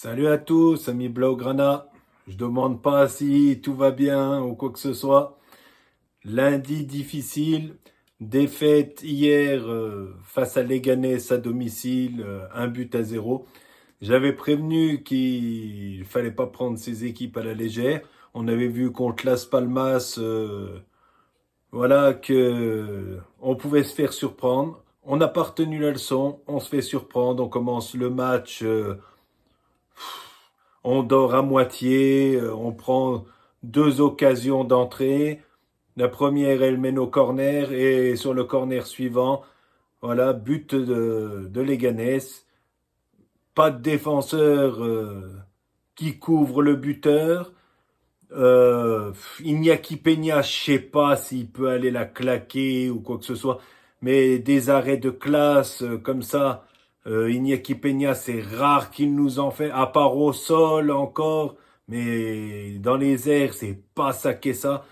Salut à tous, amis Blaugrana. Je demande pas si tout va bien ou quoi que ce soit. Lundi difficile, défaite hier face à Leganés à domicile, 1-0. J'avais prévenu qu'il fallait pas prendre ces équipes à la légère. On avait vu contre Las Palmas, voilà que on pouvait se faire surprendre. On n'a pas retenu la leçon, on se fait surprendre, on commence le match. On dort à moitié, on prend deux occasions d'entrée. La première, elle mène au corner et sur le corner suivant, voilà, but de Leganés. Pas de défenseur qui couvre le buteur. Iñaki Peña, je sais pas s'il peut aller la claquer ou quoi que ce soit, mais des arrêts de classe comme ça, Iñaki Peña, c'est rare qu'il nous en fait, à part au sol encore, mais dans les airs, c'est pas ça qu'est ça.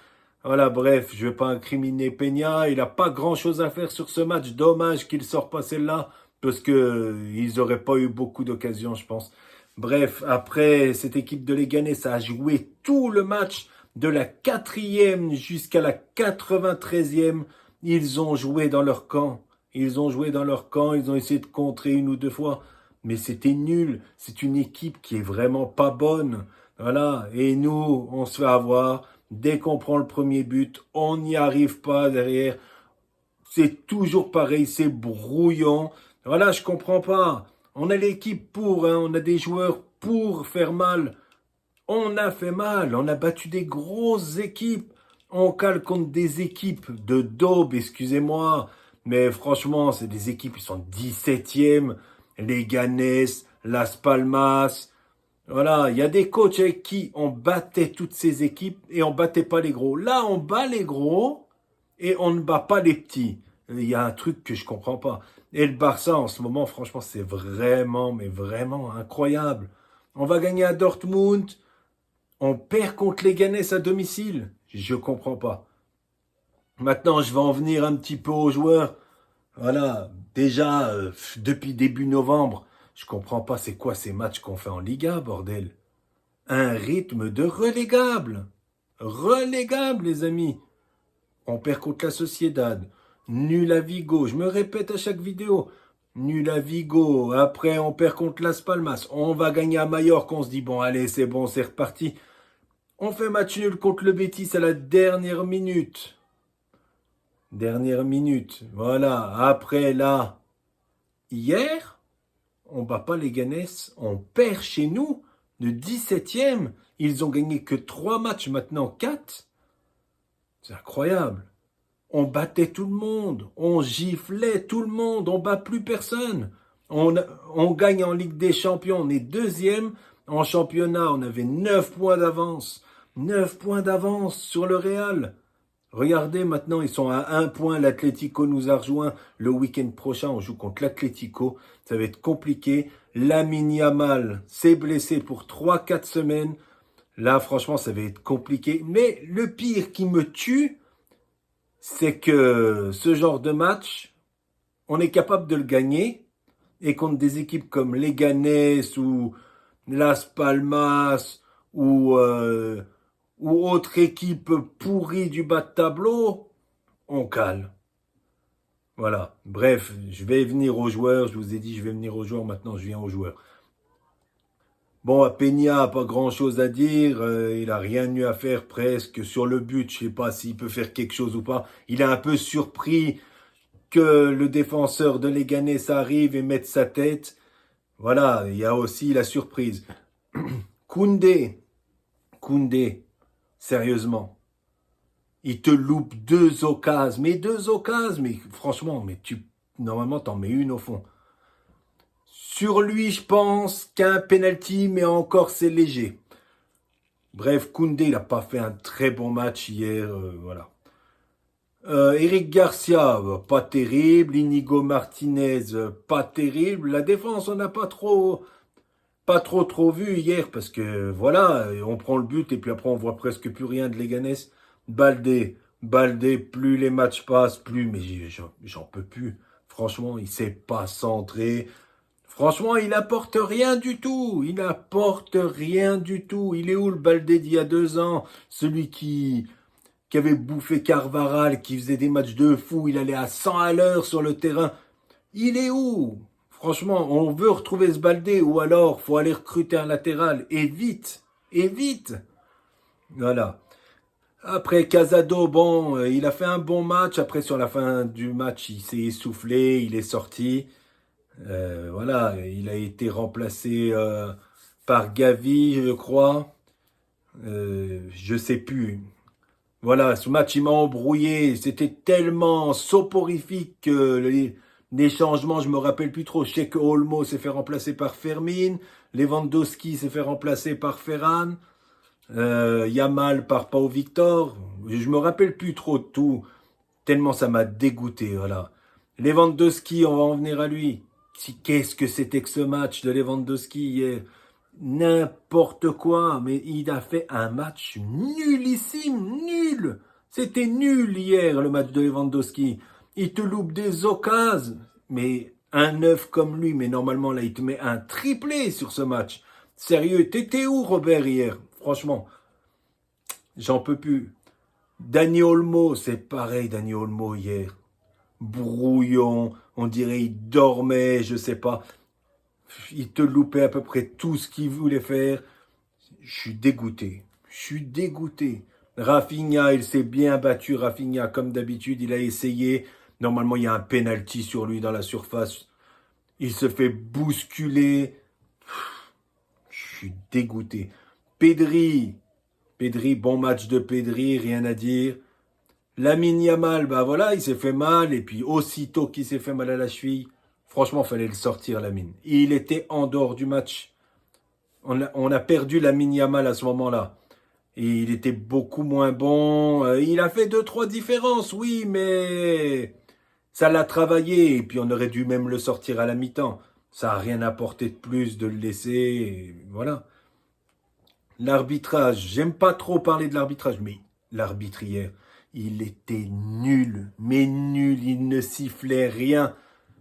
Voilà, bref, je vais pas incriminer Peña, il a pas grand-chose à faire sur ce match, dommage qu'il sort pas celle-là, parce que ils auraient pas eu beaucoup d'occasions, je pense. Bref, après, cette équipe de Leganés, ça a joué tout le match de la 4e jusqu'à la 93e. Ils ont joué dans leur camp. Ils ont joué dans leur camp. Ils ont essayé de contrer une ou deux fois. Mais c'était nul. C'est une équipe qui est vraiment pas bonne. Voilà. Et nous, on se fait avoir. Dès qu'on prend le premier but, on n'y arrive pas derrière. C'est toujours pareil, c'est brouillon. Voilà, je comprends pas. On a l'équipe pour, hein, on a des joueurs pour faire mal. On a fait mal, on a battu des grosses équipes. On cale contre des équipes de daube, excusez-moi. Mais franchement, c'est des équipes qui sont 17e. Les Ganes, Las Palmas. Voilà, il y a des coachs avec qui on battait toutes ces équipes et on battait pas les gros. Là, on bat les gros et on ne bat pas les petits. Il y a un truc que je comprends pas. Et le Barça, en ce moment, franchement, c'est vraiment, mais vraiment incroyable. On va gagner à Dortmund. On perd contre les Ganes à domicile. Je comprends pas. Maintenant, je vais en venir un petit peu aux joueurs. Voilà, déjà, depuis début novembre, je comprends pas c'est quoi ces matchs qu'on fait en Liga, bordel. Un rythme de relégable. Relégable, les amis. On perd contre la Sociedad. Nul à Vigo. Je me répète à chaque vidéo. Nul à Vigo. Après, on perd contre Las Palmas. On va gagner à Majorque. On se dit, bon, allez, c'est bon, c'est reparti. On fait match nul contre le Betis à la dernière minute. Dernière minute. Voilà. Après, là, hier, on bat pas les Ganes. On perd chez nous de 17e. Ils ont gagné que 3 matchs, maintenant 4. C'est incroyable. On battait tout le monde, on giflait tout le monde, on bat plus personne. On, on gagne en Ligue des Champions, on est deuxième. En championnat, on avait 9 points d'avance. 9 points d'avance sur le Real. Regardez, maintenant, ils sont à 1 point. L'Atlético nous a rejoint. Le week-end prochain, on joue contre l'Atlético. Ça va être compliqué. Lamine Yamal s'est blessé pour 3-4 semaines. Là, franchement, ça va être compliqué. Mais le pire qui me tue, c'est que ce genre de match, on est capable de le gagner et contre des équipes comme Leganés ou Las Palmas ou autre équipe pourrie du bas de tableau, on cale. Voilà. Bref, je vais venir aux joueurs. Je vous ai dit, je vais venir aux joueurs. Maintenant, je viens aux joueurs. Bon, Peña, pas grand-chose à dire. Il a rien eu à faire presque sur le but. Je sais pas s'il peut faire quelque chose ou pas. Il est un peu surpris que le défenseur de Leganés arrive et mette sa tête. Voilà, il y a aussi la surprise. Koundé, Koundé, sérieusement, il te loupe 2 occasions. Mais 2 occasions, mais franchement, mais normalement, t'en mets une au fond. Sur lui, je pense qu'un penalty, mais encore c'est léger. Bref, Koundé, il n'a pas fait un très bon match hier, voilà. Eric Garcia, pas terrible. Inigo Martinez, pas terrible. La défense, on n'a pas trop vu hier parce que voilà, on prend le but et puis après on voit presque plus rien de Leganés. Baldé, plus les matchs passent, plus, mais j'en peux plus. Franchement, il sait pas centrer. Franchement, il apporte rien du tout. Il apporte rien du tout. Il est où le Baldé d'il y a 2 ans? Celui qui avait bouffé Carvaral, qui faisait des matchs de fou. Il allait à 100 à l'heure sur le terrain. Il est où? Franchement, on veut retrouver ce Baldé ou alors faut aller recruter un latéral. Et vite. Et vite. Voilà. Après Casado, bon, il a fait un bon match. Après, sur la fin du match, il s'est essoufflé, il est sorti. Voilà, il a été remplacé par Gavi, je crois. Je sais plus. Voilà, ce match, il m'a embrouillé. C'était tellement soporifique que les changements, je me rappelle plus trop. Je sais que Olmo s'est fait remplacer par Fermin. Lewandowski s'est fait remplacer par Ferran. Yamal par Pau Victor. Je me rappelle plus trop de tout. Tellement ça m'a dégoûté, voilà. Lewandowski, on va en venir à lui. Qu'est-ce que c'était que ce match de Lewandowski hier? N'importe quoi, mais il a fait un match nullissime, nul. C'était nul hier, le match de Lewandowski. Il te loupe des occasions, mais un neuf comme lui, mais normalement là, il te met un triplé sur ce match. Sérieux, t'étais où, Robert, hier? Franchement, j'en peux plus. Dani Olmo, c'est pareil, Dani Olmo hier. Brouillon, on dirait il dormait, je sais pas. Il te loupait à peu près tout ce qu'il voulait faire. Je suis dégoûté. Je suis dégoûté. Rafinha, il s'est bien battu. Rafinha, comme d'habitude, il a essayé. Normalement, il y a un penalty sur lui dans la surface. Il se fait bousculer. Je suis dégoûté. Pedri, bon match de Pedri, rien à dire. Lamine Yamal, bah voilà, il s'est fait mal. Et puis, aussitôt qu'il s'est fait mal à la cheville, franchement, fallait le sortir, Lamine. Il était en dehors du match. On a perdu Lamine Yamal à ce moment-là. Et il était beaucoup moins bon. Il a fait 2, 3 différences, oui, mais ça l'a travaillé. Et puis, on aurait dû même le sortir à la mi-temps. Ça n'a rien apporté de plus de le laisser. Et voilà. L'arbitrage, j'aime pas trop parler de l'arbitrage, mais l'arbitre hier, il était nul, mais nul, il ne sifflait rien.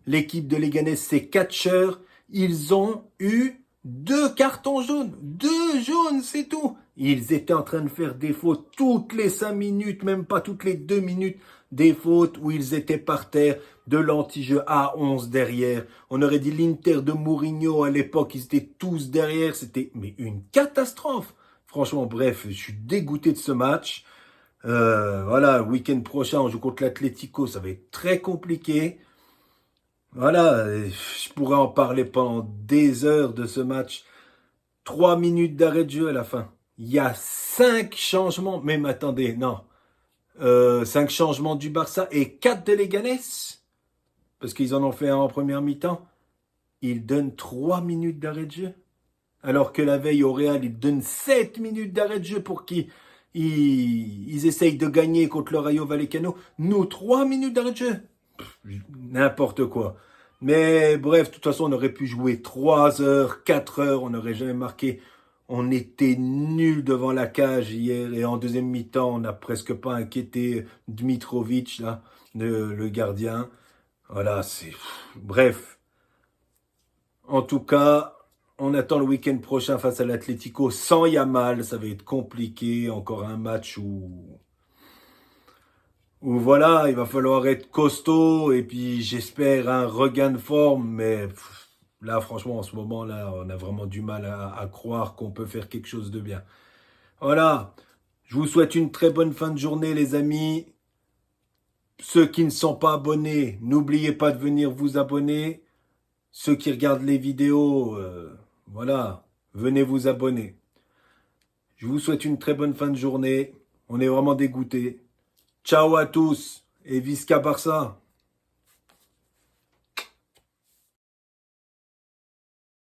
L'équipe de Leganés, ses catcheurs, ils ont eu 2 cartons jaunes. 2 jaunes, c'est tout. Ils étaient en train de faire des fautes toutes les 5 minutes, même pas toutes les 2 minutes. Des fautes où ils étaient par terre, de l'anti-jeu à 11 derrière. On aurait dit l'Inter de Mourinho à l'époque, ils étaient tous derrière. C'était mais une catastrophe. Franchement, bref, je suis dégoûté de ce match. Voilà, le week-end prochain, on joue contre l'Atlético, ça va être très compliqué. Voilà, je pourrais en parler pendant des heures de ce match. 3 minutes d'arrêt de jeu à la fin. Il y a 5 changements, même attendez, non. 5 changements du Barça et 4 de Leganés. Parce qu'ils en ont fait un en première mi-temps. Ils donnent 3 minutes d'arrêt de jeu. Alors que la veille au Real, ils donnent 7 minutes d'arrêt de jeu pour qu'ils ils essayent de gagner contre le Rayo Vallecano. Nous, 3 minutes d'arrêt de jeu. N'importe quoi. Mais bref, de toute façon, on aurait pu jouer 3 heures, 4 heures, on n'aurait jamais marqué. On était nuls devant la cage hier et en deuxième mi-temps, on n'a presque pas inquiété Dmitrovic, là, le gardien. Voilà, c'est... Bref. En tout cas, on attend le week-end prochain face à l'Atlético sans Yamal. Ça va être compliqué. Encore un match où voilà, il va falloir être costaud et puis j'espère un regain de forme. Mais là, franchement, en ce moment-là, on a vraiment du mal à croire qu'on peut faire quelque chose de bien. Voilà, je vous souhaite une très bonne fin de journée, les amis. Ceux qui ne sont pas abonnés, n'oubliez pas de venir vous abonner. Ceux qui regardent les vidéos, voilà, venez vous abonner. Je vous souhaite une très bonne fin de journée. On est vraiment dégoûtés. Ciao à tous et Visca Barça.